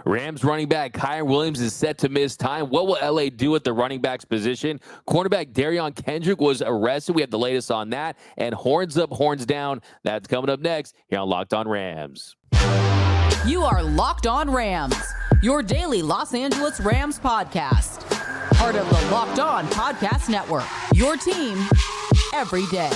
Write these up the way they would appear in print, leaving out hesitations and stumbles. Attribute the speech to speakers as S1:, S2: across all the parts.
S1: Rams running back Kyren Williams is set to miss time. What will LA do at the running back's position? Cornerback Derion Kendrick was arrested. We have the latest on that. And horns up, horns down. That's coming up next here on Locked On Rams.
S2: You are Locked On Rams, your daily Los Angeles Rams podcast. Part of the Locked On Podcast Network, your team every day.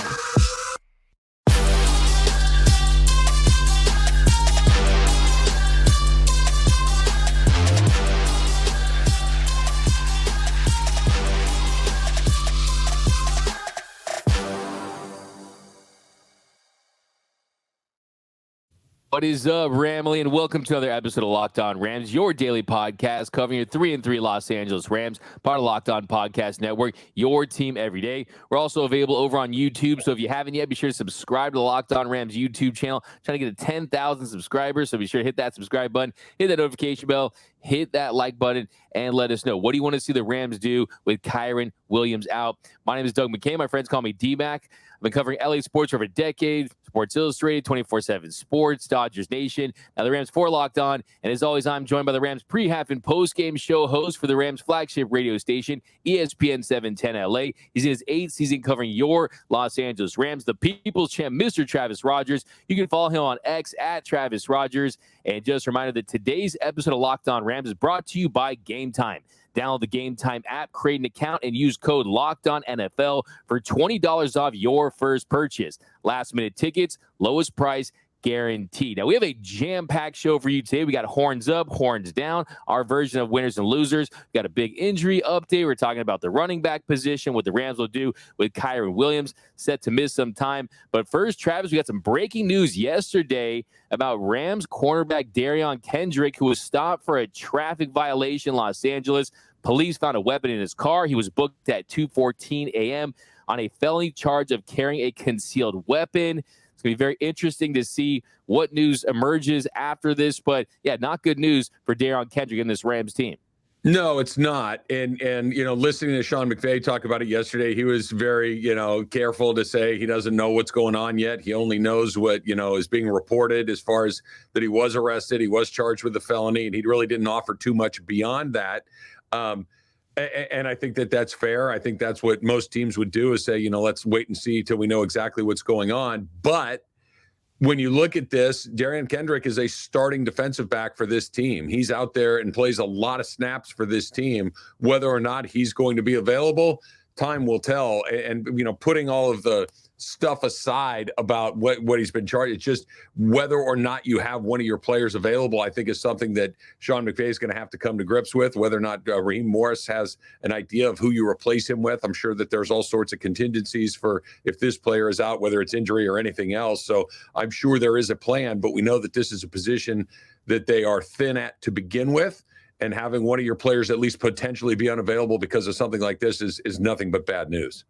S1: What is up, Ramley, and welcome to another episode of Locked On Rams, your daily podcast covering your 3-3 Los Angeles Rams, part of Locked On Podcast Network, your team every day. We're also available over on YouTube, so if you haven't yet, be sure to subscribe to the Locked On Rams YouTube channel. Trying to get to 10,000 subscribers, so be sure to hit that subscribe button, hit that notification bell, hit that like button, and let us know. What do you want to see the Rams do with Kyren Williams out? My name is Doug McKay. My friends call me D-Mac. I've been covering LA sports for over a decade. Sports Illustrated, 24/7 Sports, Dodgers Nation. Now the Rams 4 Locked On. And as always, I'm joined by the Rams pre-half and post-game show host for the Rams flagship radio station, ESPN 710 LA. He's in his 8th season covering your Los Angeles Rams, the People's Champ, Mr. Travis Rogers. You can follow him on X at Travis Rogers. And just a reminder that today's episode of Locked On Rams is brought to you by Gametime. Download the Gametime app, create an account, and use code LOCKEDONNFL for $20 off your first purchase. Last-minute tickets, lowest price guaranteed. Now, we have a jam-packed show for you today. We got horns up, horns down, our version of winners and losers. We got a big injury update. We're talking about the running back position, what the Rams will do with Kyren Williams, set to miss some time. But first, Travis, we got some breaking news yesterday about Rams cornerback Derion Kendrick, who was stopped for a traffic violation in Los Angeles. Police found a weapon in his car. He was booked at 2:14 a.m. on a felony charge of carrying a concealed weapon. It's going to be very interesting to see what news emerges after this. But, yeah, not good news for Darion Kendrick and this Rams team.
S3: No, it's not. And listening to Sean McVay talk about it yesterday, he was very, careful to say he doesn't know what's going on yet. He only knows what, is being reported as far as that he was arrested. He was charged with a felony, and he really didn't offer too much beyond that. And I think that that's fair. I think that's what most teams would do is say, let's wait and see till we know exactly what's going on. But when you look at this, Darion Kendrick is a starting defensive back for this team. He's out there and plays a lot of snaps for this team. Whether or not he's going to be available, time will tell. And putting all of the stuff aside about what he's been charged, it's just whether or not you have one of your players available, I think is something that Sean McVay is going to have to come to grips with. Whether or not Raheem Morris has an idea of who you replace him with. I'm sure that there's all sorts of contingencies for if this player is out, whether it's injury or anything else. So I'm sure there is a plan, but we know that this is a position that they are thin at to begin with. And having one of your players at least potentially be unavailable because of something like this is nothing but bad news.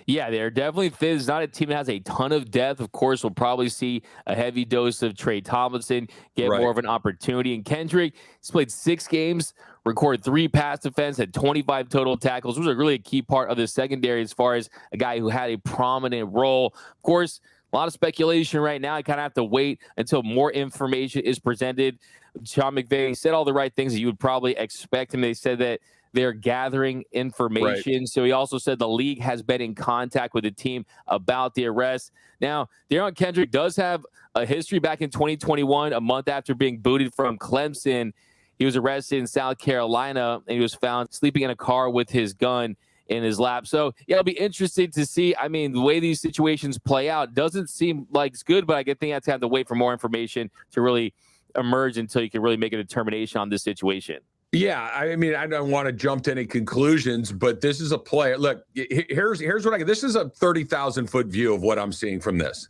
S1: Yeah, they're definitely thin. It's not a team that has a ton of depth. Of course, we'll probably see a heavy dose of Trey Tomlinson get more of an opportunity. And Kendrick, he's played 6 games, recorded 3 pass defense, had 25 total tackles. Was really a key part of the secondary as far as a guy who had a prominent role. Of course, a lot of speculation right now. I kind of have to wait until more information is presented. Sean McVay said all the right things that you would probably expect him. They said that they're gathering information. Right. So he also said the league has been in contact with the team about the arrest. Now, Darion Kendrick does have a history back in 2021, a month after being booted from Clemson. He was arrested in South Carolina, and he was found sleeping in a car with his gun in his lap. So, yeah, it'll be interesting to see. I mean, the way these situations play out doesn't seem like it's good, but I think that's have to wait for more information to really emerge until you can really make a determination on this situation.
S3: Yeah, I mean, I don't want to jump to any conclusions, but this is a player. Look, here's what this is a 30,000-foot view of what I'm seeing from this.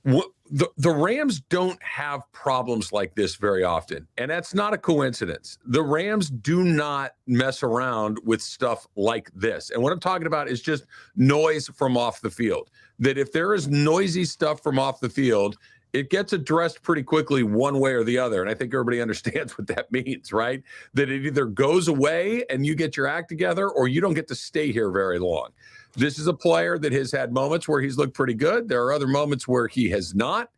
S3: The Rams don't have problems like this very often, and that's not a coincidence. The Rams do not mess around with stuff like this. And what I'm talking about is just noise from off the field. That if there is noisy stuff from off the field, it gets addressed pretty quickly one way or the other. And I think everybody understands what that means, right? That it either goes away and you get your act together or you don't get to stay here very long. This is a player that has had moments where he's looked pretty good. There are other moments where he has not.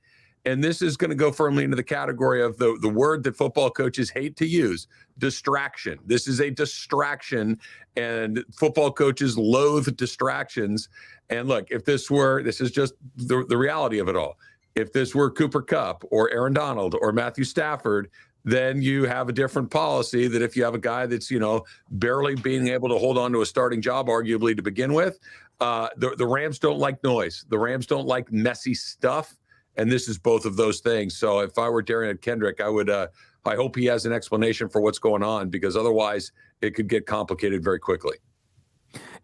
S3: And this is going to go firmly into the category of the word that football coaches hate to use, distraction. This is a distraction, and football coaches loathe distractions. And look, this is just the reality of it all. If this were Cooper Kupp or Aaron Donald or Matthew Stafford, then you have a different policy that if you have a guy that's, barely being able to hold on to a starting job, arguably to begin with, the Rams don't like noise. The Rams don't like messy stuff. And this is both of those things. So if I were Derion Kendrick, I hope he has an explanation for what's going on, because otherwise it could get complicated very quickly.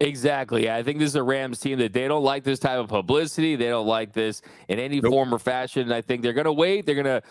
S1: Exactly. I think this is a Rams team that they don't like this type of publicity. They don't like this in any form or fashion. I think they're going to wait. They're going to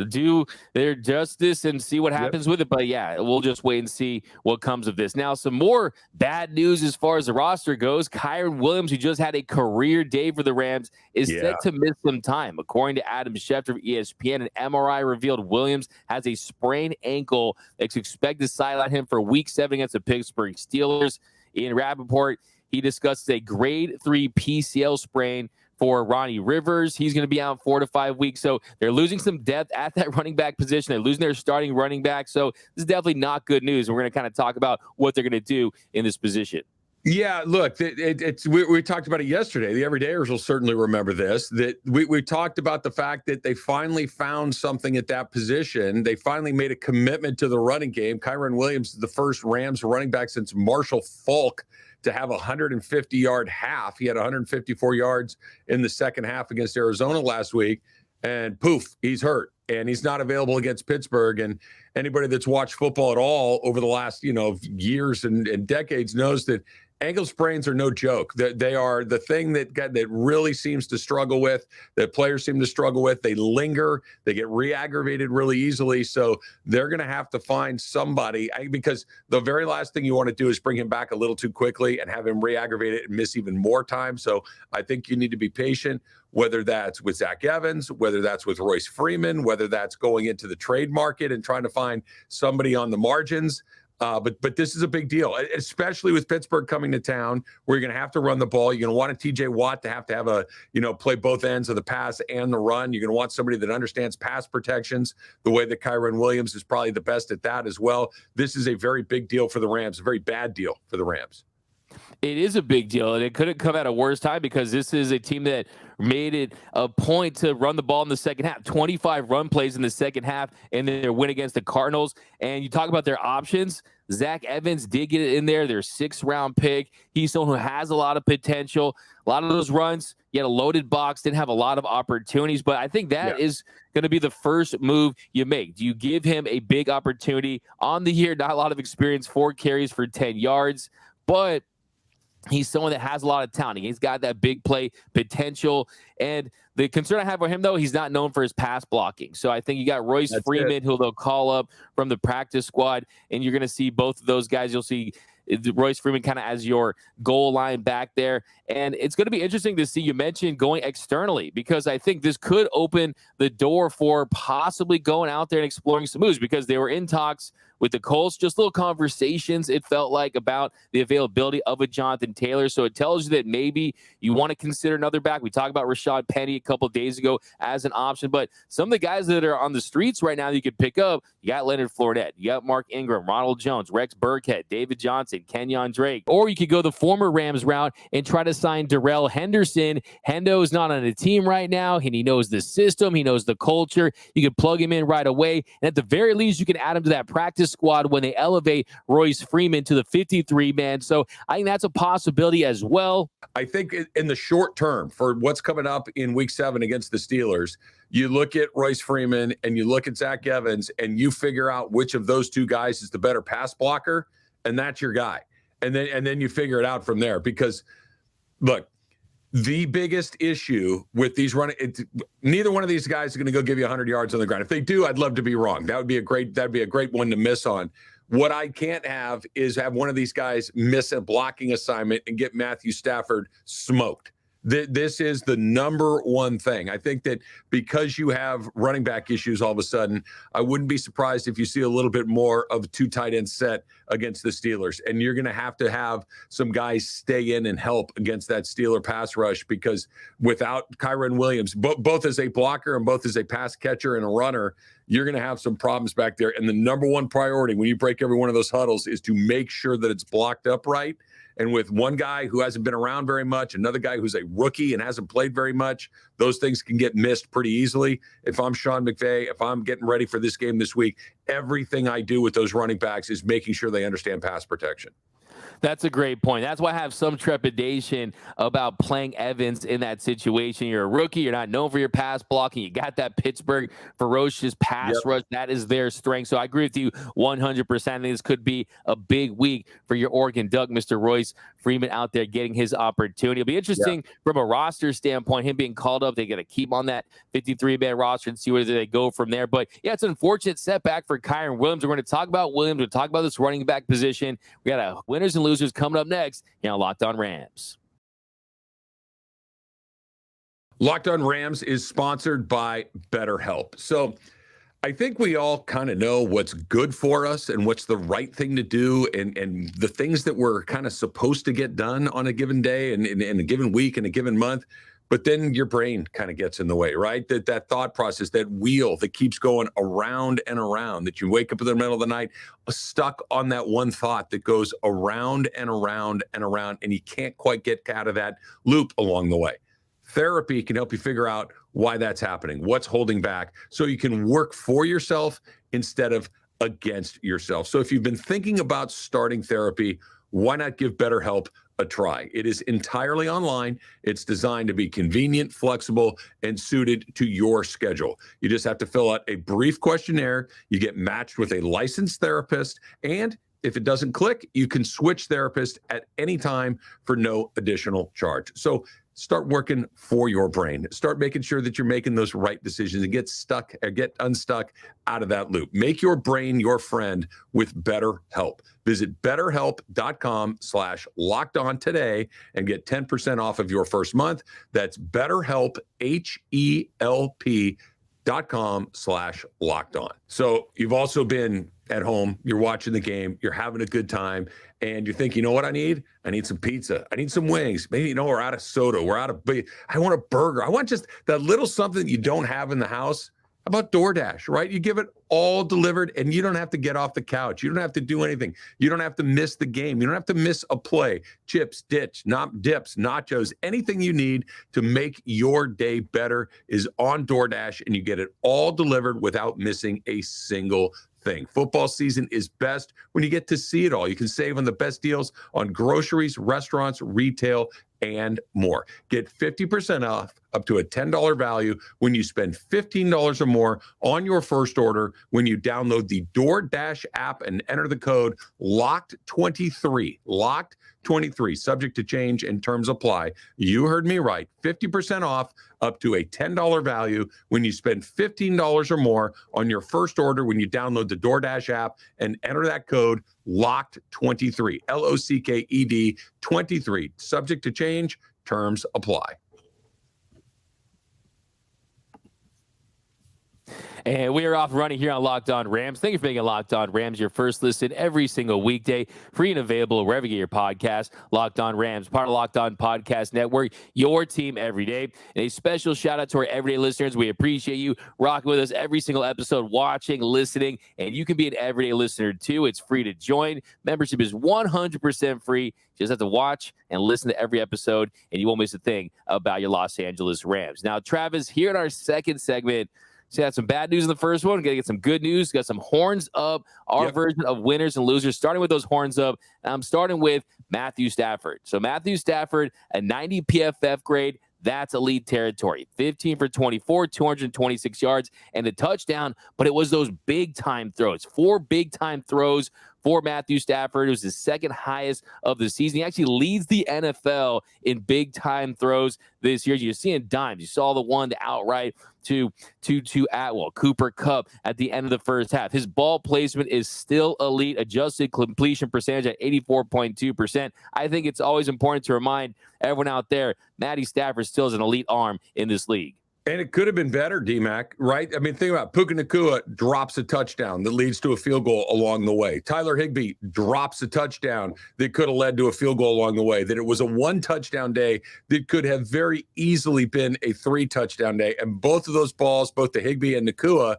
S1: do their justice and see what happens with it. But yeah, we'll just wait and see what comes of this. Now, some more bad news as far as the roster goes. Kyren Williams, who just had a career day for the Rams, is set to miss some time. According to Adam Schefter of ESPN, an MRI revealed Williams has a sprained ankle that's expected to sideline him for Week 7 against the Pittsburgh Steelers. In Rappaport, he discussed a grade 3 PCL sprain for Ronnie Rivers. He's going to be out 4 to 5 weeks. So they're losing some depth at that running back position. They're losing their starting running back. So this is definitely not good news. And we're going to kind of talk about what they're going to do in this position.
S3: Yeah, look, we talked about it yesterday. The everydayers will certainly remember this, that we talked about the fact that they finally found something at that position. They finally made a commitment to the running game. Kyren Williams is the first Rams running back since Marshall Faulk to have a 150-yard half. He had 154 yards in the second half against Arizona last week, and poof, he's hurt. And he's not available against Pittsburgh. And anybody that's watched football at all over the last, years and decades knows that ankle sprains are no joke. They are the thing that really seems to struggle with, that players seem to struggle with. They linger. They get re-aggravated really easily. So they're going to have to find somebody, because the very last thing you want to do is bring him back a little too quickly and have him re-aggravate it and miss even more time. So I think you need to be patient, whether that's with Zach Evans, whether that's with Royce Freeman, whether that's going into the trade market and trying to find somebody on the margins. But this is a big deal, especially with Pittsburgh coming to town, where you're going to have to run the ball. You're going to want a TJ Watt to have a, play both ends of the pass and the run. You're going to want somebody that understands pass protections the way that Kyren Williams is probably the best at that as well. This is a very big deal for the Rams, a very bad deal for the Rams.
S1: It is a big deal, and it couldn't come at a worse time, because this is a team that made it a point to run the ball in the second half. 25 run plays in the second half, and then their win against the Cardinals. And you talk about their options. Zach Evans did get it in there. Their 6th-round pick. He's someone who has a lot of potential. A lot of those runs, he had a loaded box, didn't have a lot of opportunities. But I think that is going to be the first move you make. Do you give him a big opportunity on the year? Not a lot of experience, 4 carries for 10 yards. But he's someone that has a lot of talent. He's got that big play potential. And the concern I have for him, though, he's not known for his pass blocking. So I think you got Royce Freeman, who they'll call up from the practice squad, and you're going to see both of those guys. You'll see Royce Freeman kind of as your goal line back there. And it's going to be interesting to see, you mentioned going externally, because I think this could open the door for possibly going out there and exploring some moves, because they were in talks with the Colts, just little conversations, it felt like, about the availability of a Jonathan Taylor. So it tells you that maybe you want to consider another back. We talked about Rashad Penny a couple of days ago as an option, but some of the guys that are on the streets right now that you could pick up, you got Leonard Fournette, you got Mark Ingram, Ronald Jones, Rex Burkhead, David Johnson, Kenyon Drake. Or you could go the former Rams route and try to sign Darrell Henderson. Hendo is not on a team right now, and he knows the system. He knows the culture. You could plug him in right away. And at the very least, you can add him to that practice squad when they elevate Royce Freeman to the 53-man. So I think that's a possibility as well.
S3: I think in the short term, for what's coming up in Week 7 against the Steelers, you look at Royce Freeman and you look at Zach Evans, and you figure out which of those two guys is the better pass blocker, and that's your guy. And then you figure it out from there. Because look, the biggest issue with these neither one of these guys is going to go give you 100 yards on the ground. If they do, I'd love to be wrong. That'd be a great one to miss on. What I can't have is have one of these guys miss a blocking assignment and get Matthew Stafford smoked. This is the number one thing. I think that because you have running back issues all of a sudden, I wouldn't be surprised if you see a little bit more of a 2 tight end set against the Steelers. And you're going to have some guys stay in and help against that Steeler pass rush, because without Kyren Williams, both as a blocker and both as a pass catcher and a runner, you're going to have some problems back there. And the number one priority when you break every one of those huddles is to make sure that it's blocked up right. And with one guy who hasn't been around very much, another guy who's a rookie and hasn't played very much, those things can get missed pretty easily. If I'm Sean McVay, if I'm getting ready for this game this week, everything I do with those running backs is making sure they understand pass protection.
S1: That's a great point. That's why I have some trepidation about playing Evans in that situation. You're a rookie. You're not known for your pass blocking. You got that Pittsburgh ferocious pass rush. That is their strength. So I agree with you 100%. I think this could be a big week for your Oregon Duck, Mr. Royce Freeman, out there getting his opportunity. It'll be interesting from a roster standpoint, him being called up. They got to keep on that 53-man roster and see where they go from there. But yeah, it's an unfortunate setback for Kyren Williams. We're going to talk about Williams. We'll talk about this running back position. We got a winners and losers coming up next here on Locked On Rams.
S3: Locked On Rams is sponsored by BetterHelp. So I think we all kind of know what's good for us and what's the right thing to do, and the things that we're kind of supposed to get done on a given day and in a given week and a given month. But then your brain kind of gets in the way, right? That thought process, that wheel that keeps going around and around, that you wake up in the middle of the night stuck on that one thought that goes around and around and around, and you can't quite get out of that loop along the way. Therapy can help you figure out why that's happening, what's holding back, so you can work for yourself instead of against yourself. So if you've been thinking about starting therapy, why not give BetterHelp a try? It is entirely online. It's designed to be convenient, flexible, and suited to your schedule. You just have to fill out a brief questionnaire. You get matched with a licensed therapist, and if it doesn't click, you can switch therapists at any time for no additional charge. So start working for your brain. Start making sure that you're making those right decisions and get unstuck out of that loop. Make your brain your friend with BetterHelp. Visit BetterHelp.com/lockedon today and get 10% off of your first month. That's BetterHelp, HELP.com/lockedon. So you've also been at home, you're watching the game, you're having a good time, and you think, you know what I need? I need some pizza. I need some wings. Maybe, we're out of soda. I want a burger. I want just that little something you don't have in the house. How about DoorDash, right? You give it all delivered, and you don't have to get off the couch. You don't have to do anything. You don't have to miss the game. You don't have to miss a play. Chips, dips, nachos, anything you need to make your day better is on DoorDash, and you get it all delivered without missing a single thing. Football season is best when you get to see it all. You can save on the best deals on groceries, restaurants, retail, and more. Get 50% off up to a $10 value when you spend $15 or more on your first order when you download the DoorDash app and enter the code LOCKED23. LOCKED23. Subject to change and terms apply. You heard me right. 50% off up to a $10 value when you spend $15 or more on your first order when you download the DoorDash app and enter that code LOCKED23. LOCKED 23. Subject to change, terms apply.
S1: And we are off running here on Locked On Rams. Thank you for making Locked On Rams your first listen every single weekday, free and available wherever you get your podcast. Locked On Rams, part of Locked On Podcast Network, your team every day. And a special shout out to our everyday listeners. We appreciate you rocking with us every single episode, watching, listening, and you can be an everyday listener too. It's free to join. Membership is 100% free. You just have to watch and listen to every episode, and you won't miss a thing about your Los Angeles Rams. Now, Travis, here in our second segment, so had some bad news in the first one. Got to get some good news. Got some horns up. Our version of winners and losers. Starting with those horns up. And I'm starting with Matthew Stafford. So Matthew Stafford, a 90 PFF grade. That's elite territory. 15 for 24, 226 yards, and a touchdown. But it was those big-time throws. 4 big-time throws for Matthew Stafford. It was his second highest of the season. He actually leads the NFL in big-time throws this year. You're seeing dimes. You saw the one to outright to Atwell, Cooper Kupp at the end of the first half. His ball placement is still elite, adjusted completion percentage at 84.2%. I think it's always important to remind everyone out there, Matty Stafford still has an elite arm in this league.
S3: And it could have been better, D-Mac, right? I mean, think about it. Puka Nacua drops a touchdown that leads to a field goal along the way. Tyler Higbee drops a touchdown that could have led to a field goal along the way. That it was a 1-touchdown day that could have very easily been a 3-touchdown day. And both of those balls, both the Higbee and Nacua,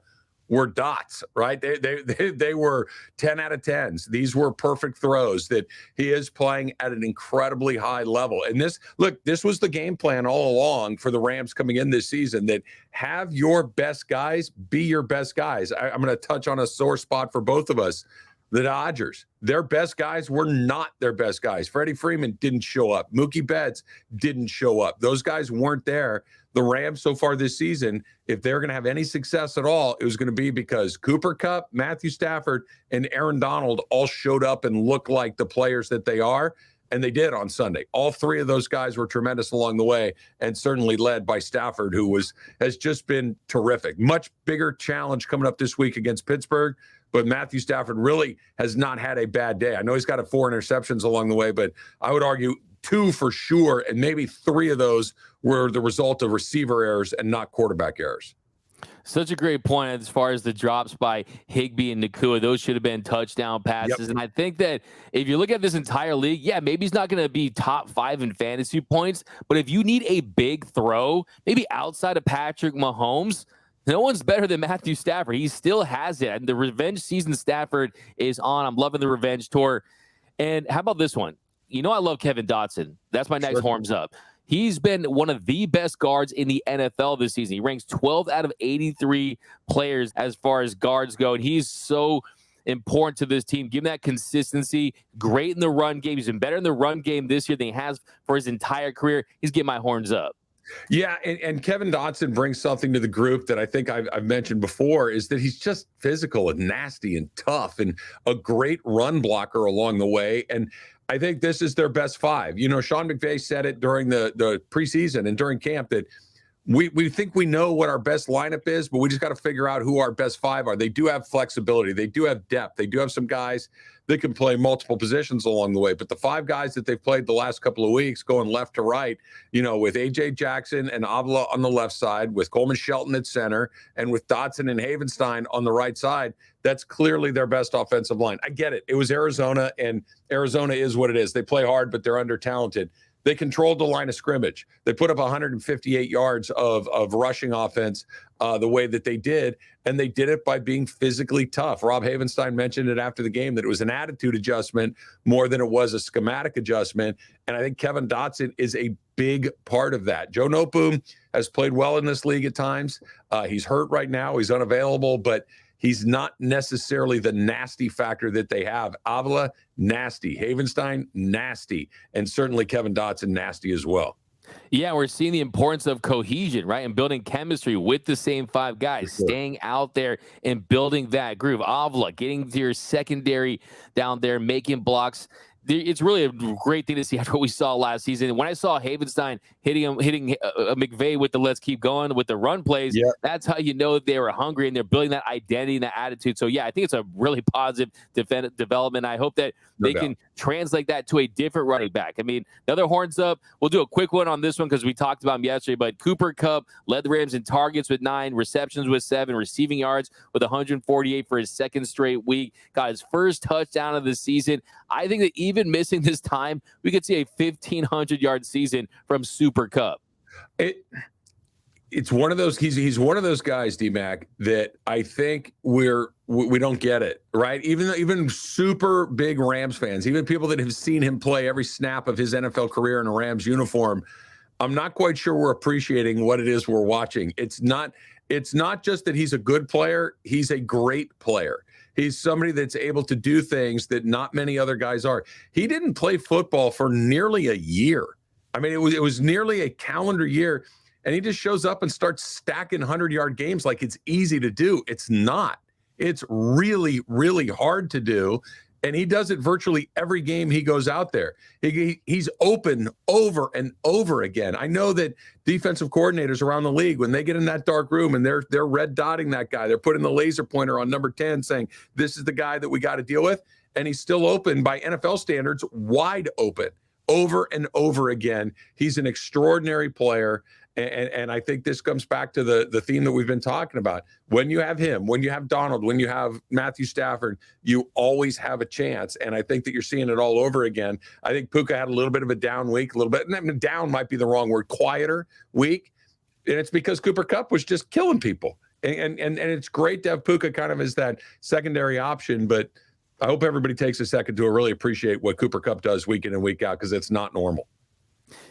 S3: were dots, right? They were 10 out of 10s. These were perfect throws that he is playing at an incredibly high level. And this was the game plan all along for the Rams coming in this season, that have your best guys be your best guys. I'm going to touch on a sore spot for both of us. The Dodgers, their best guys were not their best guys. Freddie Freeman didn't show up. Mookie Betts didn't show up. Those guys weren't there. The Rams so far this season, if they're going to have any success at all, it was going to be because Cooper Kupp, Matthew Stafford, and Aaron Donald all showed up and looked like the players that they are, and they did on Sunday. All three of those guys were tremendous along the way, and certainly led by Stafford, who has just been terrific. Much bigger challenge coming up this week against Pittsburgh, but Matthew Stafford really has not had a bad day. I know he's got 4 interceptions along the way, but I would argue 2 for sure, and maybe 3 of those were the result of receiver errors and not quarterback errors.
S1: Such a great point as far as the drops by Higbee and Nacua. Those should have been touchdown passes. Yep. And I think that if you look at this entire league, yeah, maybe he's not going to be top 5 in fantasy points, but if you need a big throw, maybe outside of Patrick Mahomes, no one's better than Matthew Stafford. He still has it. And the revenge season Stafford is on. I'm loving the revenge tour. And how about this one? You know I love Kevin Dotson. That's my next horns up. He's been one of the best guards in the NFL this season. He ranks 12 out of 83 players as far as guards go. And he's so important to this team. Give him that consistency. Great in the run game. He's been better in the run game this year than he has for his entire career. He's getting my horns up.
S3: Yeah, and Kevin Dotson brings something to the group that I think I've mentioned before, is that he's just physical and nasty and tough and a great run blocker along the way. And I think this is their best 5. You know, Sean McVay said it during the preseason and during camp that we think we know what our best lineup is, but we just got to figure out who our best 5 are. They do have flexibility. They do have depth. They do have some guys that can play multiple positions along the way. But the 5 guys that they've played the last couple of weeks going left to right, you know, with A.J. Jackson and Avila on the left side, with Coleman Shelton at center, and with Dotson and Havenstein on the right side, that's clearly their best offensive line. I get it. It was Arizona, and Arizona is what it is. They play hard, but they're under-talented. They controlled the line of scrimmage. They put up 158 yards of rushing offense the way that they did, and they did it by being physically tough. Rob Havenstein mentioned it after the game that it was an attitude adjustment more than it was a schematic adjustment, and I think Kevin Dotson is a big part of that. Joe Noteboom has played well in this league at times. He's hurt right now. He's unavailable, but he's not necessarily the nasty factor that they have. Avila, nasty. Havenstein, nasty. And certainly Kevin Dotson, nasty as well.
S1: Yeah, we're seeing the importance of cohesion, right? And building chemistry with the same 5 guys, staying out there and building that groove. Avila, getting to your secondary down there, making blocks. It's really a great thing to see after what we saw last season. When I saw Havenstein hitting McVay with the let's keep going with the run plays, that's how you know they were hungry and they're building that identity and that attitude. So, yeah, I think it's a really positive development. I hope that they can translate that to a different running back. I mean, another horns up. We'll do a quick one on this one because we talked about him yesterday. But Cooper Kupp led the Rams in targets with 9, receptions with 7, receiving yards with 148 for his second straight week. Got his first touchdown of the season. I think that even missing this time, we could see a 1,500-yard season from Super Kupp.
S3: It's one of those. He's one of those guys, D-Mac, that I think we don't get it, right? Even super big Rams fans, even people that have seen him play every snap of his NFL career in a Rams uniform, I'm not quite sure we're appreciating what it is we're watching. It's not just that he's a good player; he's a great player. He's somebody that's able to do things that not many other guys are. He didn't play football for nearly a year. I mean, it was nearly a calendar year. And he just shows up and starts stacking 100-yard games like it's easy to do. It's not. It's really, really hard to do. And he does it virtually every game he goes out there. He's open over and over again. I know that defensive coordinators around the league, when they get in that dark room and they're red dotting that guy, they're putting the laser pointer on number 10 saying, this is the guy that we got to deal with. And he's still open by NFL standards, wide open over and over again. He's an extraordinary player. And I think this comes back to the theme that we've been talking about. When you have him, when you have Donald, when you have Matthew Stafford, you always have a chance. And I think that you're seeing it all over again. I think Puka had a little bit of a down week, a little bit. Down might be the wrong word, quieter week. And it's because Cooper Kupp was just killing people. And it's great to have Puka kind of as that secondary option. But I hope everybody takes a second to really appreciate what Cooper Kupp does week in and week out, because it's not normal.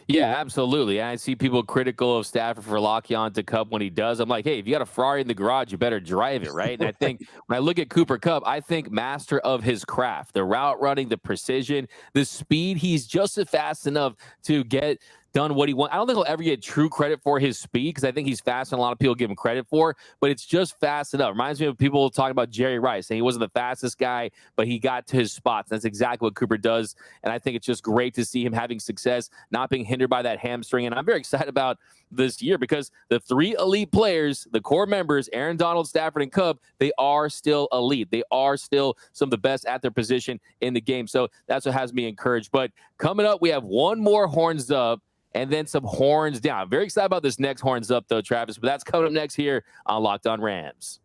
S1: Yeah, absolutely. I see people critical of Stafford for locking on to Kupp when he does. I'm like, hey, if you got a Ferrari in the garage, you better drive it, right? And I think when I look at Cooper Kupp, I think master of his craft, the route running, the precision, the speed. He's just fast enough to get done what he wants. I don't think he'll ever get true credit for his speed, because I think he's faster than a lot of people give him credit for, but it's just fast enough. Reminds me of people talking about Jerry Rice, saying he wasn't the fastest guy, but he got to his spots. That's exactly what Cooper does, and I think it's just great to see him having success, not being hindered by that hamstring, and I'm very excited about this year because the three elite players, the core members, Aaron Donald, Stafford, and Kupp, they are still elite. They are still some of the best at their position in the game, so that's what has me encouraged. But coming up, we have one more horns up, and then some horns down. I'm very excited about this next horns up, though, Travis, but that's coming up next here on Locked On Rams.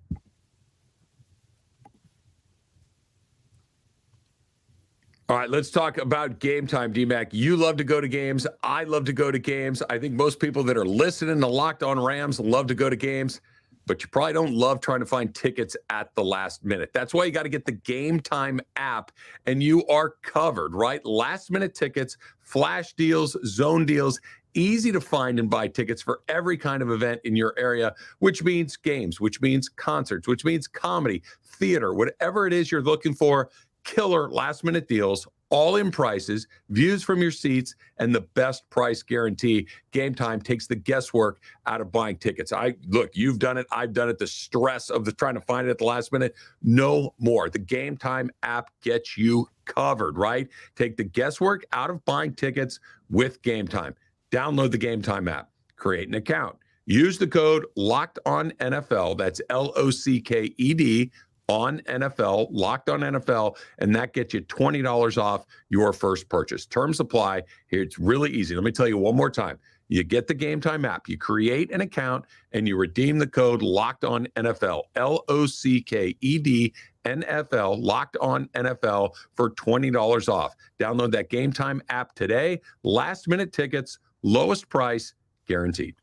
S3: All right, let's talk about game time, D-Mac. You love to go to games. I love to go to games. I think most people that are listening to Locked On Rams love to go to games, but you probably don't love trying to find tickets at the last minute. That's why you got to get the Gametime app, and you are covered, right? Last-minute tickets, flash deals, zone deals, easy to find and buy tickets for every kind of event in your area, which means games, which means concerts, which means comedy, theater, whatever it is you're looking for. Killer last-minute deals, all-in prices, views from your seats, and the best price guarantee. Gametime takes the guesswork out of buying tickets. Look, you've done it. I've done it. The stress of trying to find it at the last minute, no more. The Gametime app gets you covered, right? Take the guesswork out of buying tickets with Gametime. Download the Gametime app. Create an account. Use the code LOCKEDONNFL. That's LOCKED. On NFL, Locked On NFL, and that gets you $20 off your first purchase. Terms apply. Here, it's really easy. Let me tell you one more time. You get the Gametime app, you create an account, and you redeem the code Locked On NFL, LOCKED NFL, Locked On NFL for $20 off. Download that Gametime app today. Last minute tickets, lowest price, guaranteed.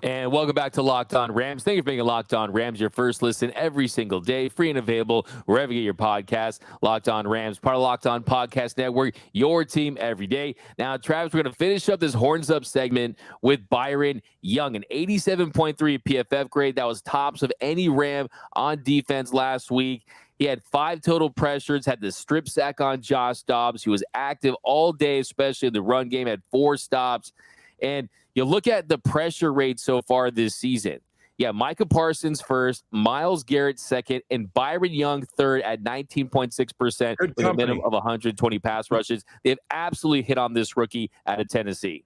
S1: And welcome back to Locked On Rams. Thank you for being a Locked On Rams, your first listen every single day, free and available wherever you get your podcast. Locked On Rams, part of Locked On Podcast Network, your team every day. Now, Travis, we're going to finish up this Horns Up segment with Byron Young, an 87.3 PFF grade. That was tops of any Ram on defense last week. He had 5 total pressures, had the strip sack on Josh Dobbs. He was active all day, especially in the run game, had 4 stops. And you look at the pressure rate so far this season. Yeah, Micah Parsons first, Myles Garrett second, and Byron Young third at 19.6% with a minimum of 120 pass rushes. They've absolutely hit on this rookie out of Tennessee.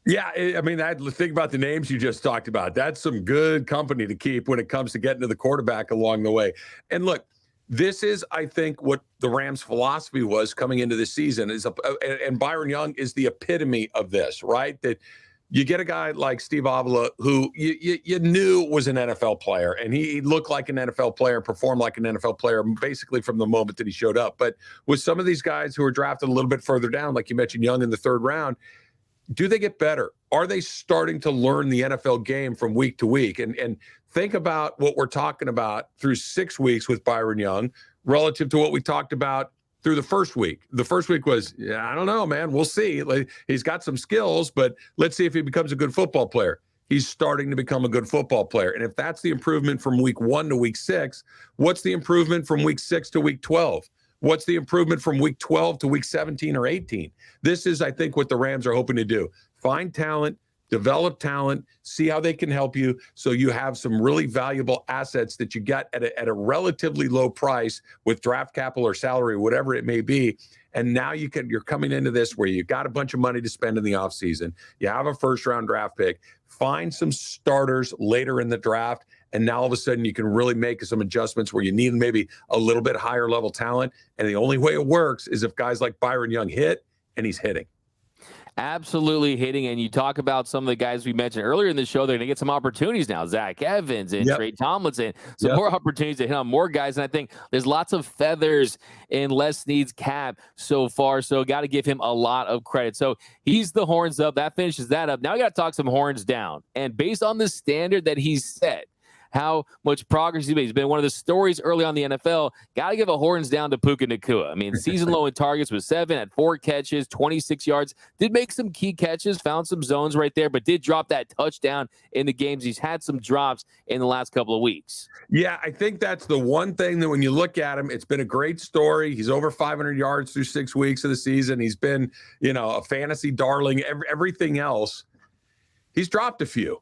S3: Yeah, I mean, think about the names you just talked about. That's some good company to keep when it comes to getting to the quarterback along the way. And look, this is, I think, what the Rams' philosophy was coming into the season. And Byron Young is the epitome of this, right? That you get a guy like Steve Avila, who you knew was an NFL player, and he looked like an NFL player, performed like an NFL player, basically from the moment that he showed up. But with some of these guys who are drafted a little bit further down, like you mentioned, Young in the 3rd round, do they get better? Are they starting to learn the NFL game from week to week? And think about what we're talking about through 6 weeks with Byron Young relative to what we talked about through the first week. The first week was, I don't know, man. We'll see. Like, he's got some skills, but let's see if he becomes a good football player. He's starting to become a good football player. And if that's the improvement from week 1 to week 6, what's the improvement from week 6 to week 12? What's the improvement from week 12 to week 17 or 18? This is, I think, what the Rams are hoping to do. Find talent, develop talent, see how they can help you, so you have some really valuable assets that you got at a relatively low price with draft capital or salary, whatever it may be. And now you're coming into this where you got a bunch of money to spend in the offseason. You have a first-round draft pick. Find some starters later in the draft, and now all of a sudden you can really make some adjustments where you need maybe a little bit higher level talent. And the only way it works is if guys like Byron Young hit, and he's hitting.
S1: Absolutely hitting. And you talk about some of the guys we mentioned earlier in the show, they're going to get some opportunities now. Zach Evans and Trey Tomlinson, some more opportunities to hit on more guys. And I think there's lots of feathers in Les Snead's cap so far. So got to give him a lot of credit. So he's the horns up. That finishes that up. Now we got to talk some horns down. And based on the standard that he's set, how much progress he's made. He's been one of the stories early on in the NFL. Got to give a horns down to Puka Nacua. I mean, season low in targets was 7, had 4 catches, 26 yards. Did make some key catches, found some zones right there, but did drop that touchdown in the games. He's had some drops in the last couple of weeks.
S3: Yeah, I think that's the one thing that when you look at him, it's been a great story. He's over 500 yards through 6 weeks of the season. He's been, a fantasy darling. Everything else, he's dropped a few.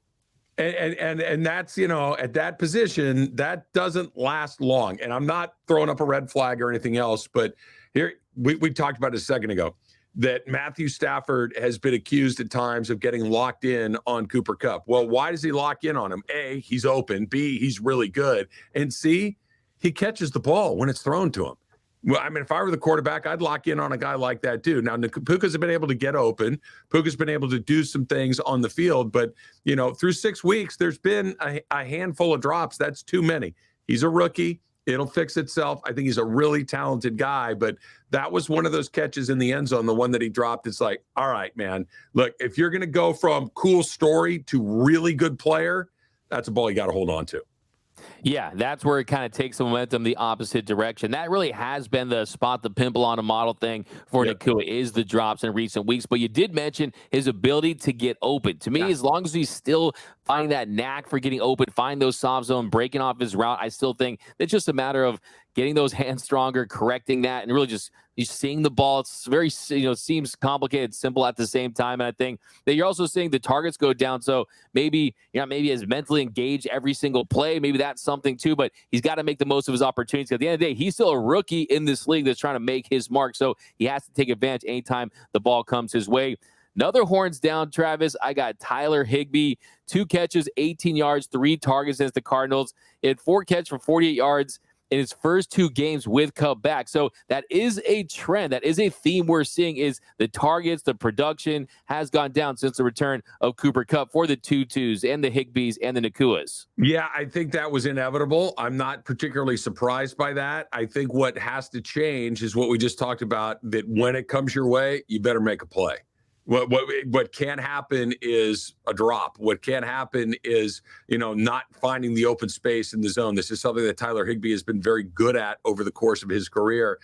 S3: And that's, at that position, that doesn't last long. And I'm not throwing up a red flag or anything else, but here we talked about it a second ago, that Matthew Stafford has been accused at times of getting locked in on Cooper Kupp. Well, why does he lock in on him? A, he's open. B, he's really good. And C, he catches the ball when it's thrown to him. Well, I mean, if I were the quarterback, I'd lock in on a guy like that too. Now, Puka's been able to get open. Puka's been able to do some things on the field, but through 6 weeks, there's been a handful of drops. That's too many. He's a rookie. It'll fix itself. I think he's a really talented guy, but that was one of those catches in the end zone, the one that he dropped. It's like, all right, man, look, if you're going to go from cool story to really good player, that's a ball you got to hold on to.
S1: Yeah, that's where it kind of takes the momentum the opposite direction. That really has been the spot the pimple on a model thing for Nacua is the drops in recent weeks. But you did mention his ability to get open. To me, as long as he's still finding that knack for getting open, find those soft zone, breaking off his route, I still think it's just a matter of getting those hands stronger, correcting that, and really just seeing the ball. It's very, seems complicated, simple at the same time. And I think that you're also seeing the targets go down. So maybe you're not maybe as mentally engaged every single play. Maybe that's something too, but he's got to make the most of his opportunities. At the end of the day, he's still a rookie in this league that's trying to make his mark. So he has to take advantage anytime the ball comes his way. Another horns down, Travis. I got Tyler Higbee, 2 catches, 18 yards, 3 targets against the Cardinals. He had 4 catches for 48 yards in his first 2 games with Kupp back. So that is a trend. That is a theme we're seeing is the targets, the production has gone down since the return of Cooper Kupp for the Tutus and the Higbees and the Nacuas.
S3: Yeah, I think that was inevitable. I'm not particularly surprised by that. I think what has to change is what we just talked about, that when it comes your way, you better make a play. What can't happen is a drop. What can't happen is, not finding the open space in the zone. This is something that Tyler Higbee has been very good at over the course of his career.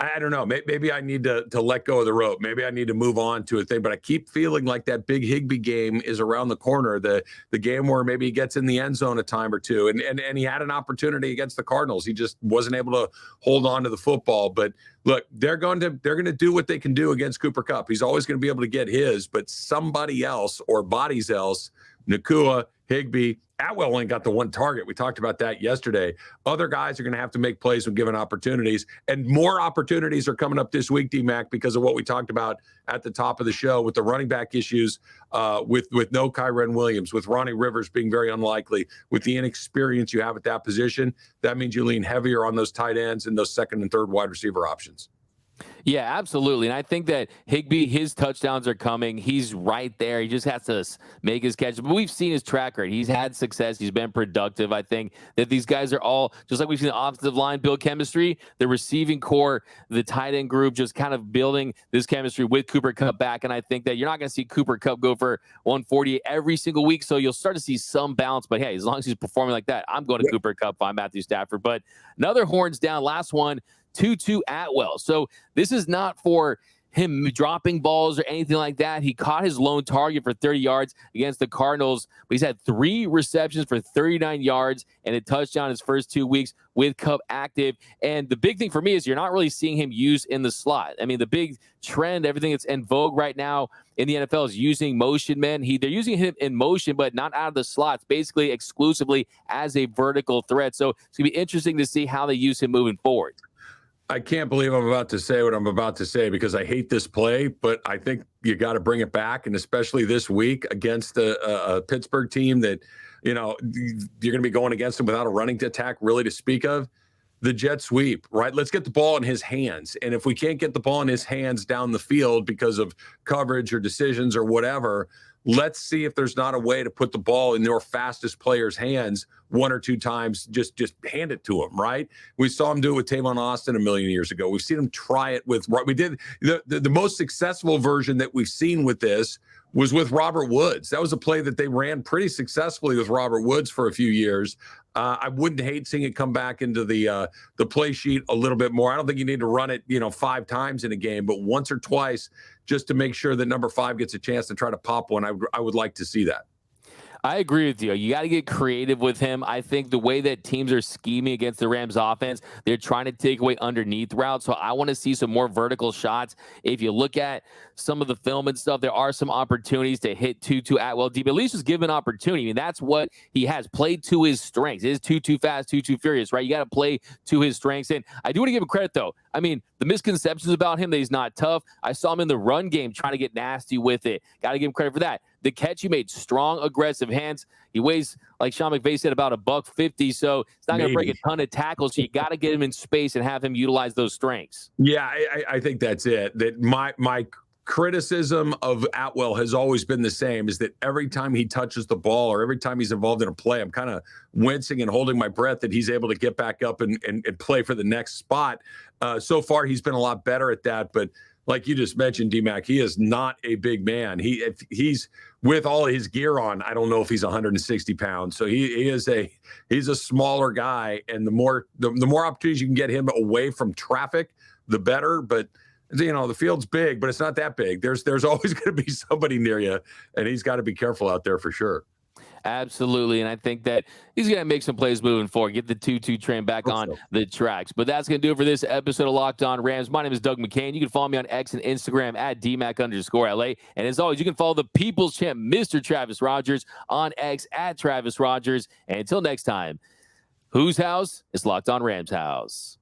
S3: I don't know. Maybe I need to let go of the rope. Maybe I need to move on to a thing. But I keep feeling like that big Higbee game is around the corner. The game where maybe he gets in the end zone a time or two. And he had an opportunity against the Cardinals. He just wasn't able to hold on to the football. But look, they're going to do what they can do against Cooper Kupp. He's always going to be able to get his. But somebody else or bodies else, Nacua, Higbee, Atwell only got the 1 target. We talked about that yesterday. Other guys are going to have to make plays when given opportunities, and more opportunities are coming up this week, D-Mac, because of what we talked about at the top of the show with the running back issues, with no Kyren Williams, with Ronnie Rivers being very unlikely, with the inexperience you have at that position. That means you lean heavier on those tight ends and those second and third wide receiver options.
S1: Yeah, absolutely. And I think that Higbee, his touchdowns are coming. He's right there. He just has to make his catches. But we've seen his track record. He's had success. He's been productive. I think that these guys are all, just like we've seen the offensive line build chemistry, the receiving core, the tight end group, just kind of building this chemistry with Cooper Kupp back. And I think that you're not going to see Cooper Kupp go for 140 every single week. So you'll start to see some bounce. But hey, as long as he's performing like that, I'm going to Cooper Kupp on Matthew Stafford. But another horns down, last one, Tutu Atwell. So this is not for him dropping balls or anything like that. He caught his lone target for 30 yards against the Cardinals, but he's had 3 receptions for 39 yards and a touchdown his first 2 weeks with Cup active. And the big thing for me is you're not really seeing him used in the slot. I mean, the big trend, everything that's in vogue right now in the NFL is using motion men. They're using him in motion, but not out of the slots, basically exclusively as a vertical threat. So it's going to be interesting to see how they use him moving forward.
S3: I can't believe I'm about to say what I'm about to say because I hate this play, but I think you got to bring it back, and especially this week against a Pittsburgh team that, you're going to be going against them without a running attack really to speak of. The jet sweep, right? Let's get the ball in his hands. And if we can't get the ball in his hands down the field because of coverage or decisions or whatever, let's see if there's not a way to put the ball in your fastest player's hands 1 or 2 times. Just hand it to him, right? We saw him do it with Tavon Austin a million years ago. We've seen him try it with, we did the most successful version that we've seen with this was with Robert Woods. That was a play that they ran pretty successfully with Robert Woods for a few years. I wouldn't hate seeing it come back into the play sheet a little bit more. I don't think you need to run it, 5 times in a game, but once or twice just to make sure that number 5 gets a chance to try to pop one. I would like to see that.
S1: I agree with you. You got to get creative with him. I think the way that teams are scheming against the Rams offense, they're trying to take away underneath routes. So I want to see some more vertical shots. If you look at some of the film and stuff, there are some opportunities to hit Tutu Atwell deep. At least just give an opportunity. I mean, that's what he has played to his strengths. It is too fast, too furious, right? You got to play to his strengths. And I do want to give him credit, though. I mean, the misconceptions about him that he's not tough. I saw him in the run game trying to get nasty with it. Got to give him credit for that. The catch he made, strong, aggressive hands. He weighs, like Sean McVay said, about $150, so it's not going to break a ton of tackles. So you got to get him in space and have him utilize those strengths.
S3: Yeah, I think that's it. That my criticism of Atwell has always been the same, is that every time he touches the ball or every time he's involved in a play, I'm kind of wincing and holding my breath that he's able to get back up and play for the next spot. So far, he's been a lot better at that, but like you just mentioned, D-Mac, he is not a big man. If he's with all his gear on, I don't know if he's 160 pounds. So he's a smaller guy, and the more opportunities you can get him away from traffic, the better. But the field's big, but it's not that big. There's always going to be somebody near you, and he's got to be careful out there for sure.
S1: Absolutely. And I think that he's going to make some plays moving forward, get the 2-2 train back on the tracks. But that's going to do it for this episode of Locked On Rams. My name is Doug McCain. You can follow me on X and Instagram at DMAC_LA. And as always, you can follow the People's Champ, Mr. Travis Rogers, on X at Travis Rogers. And until next time, whose house is Locked On Rams house?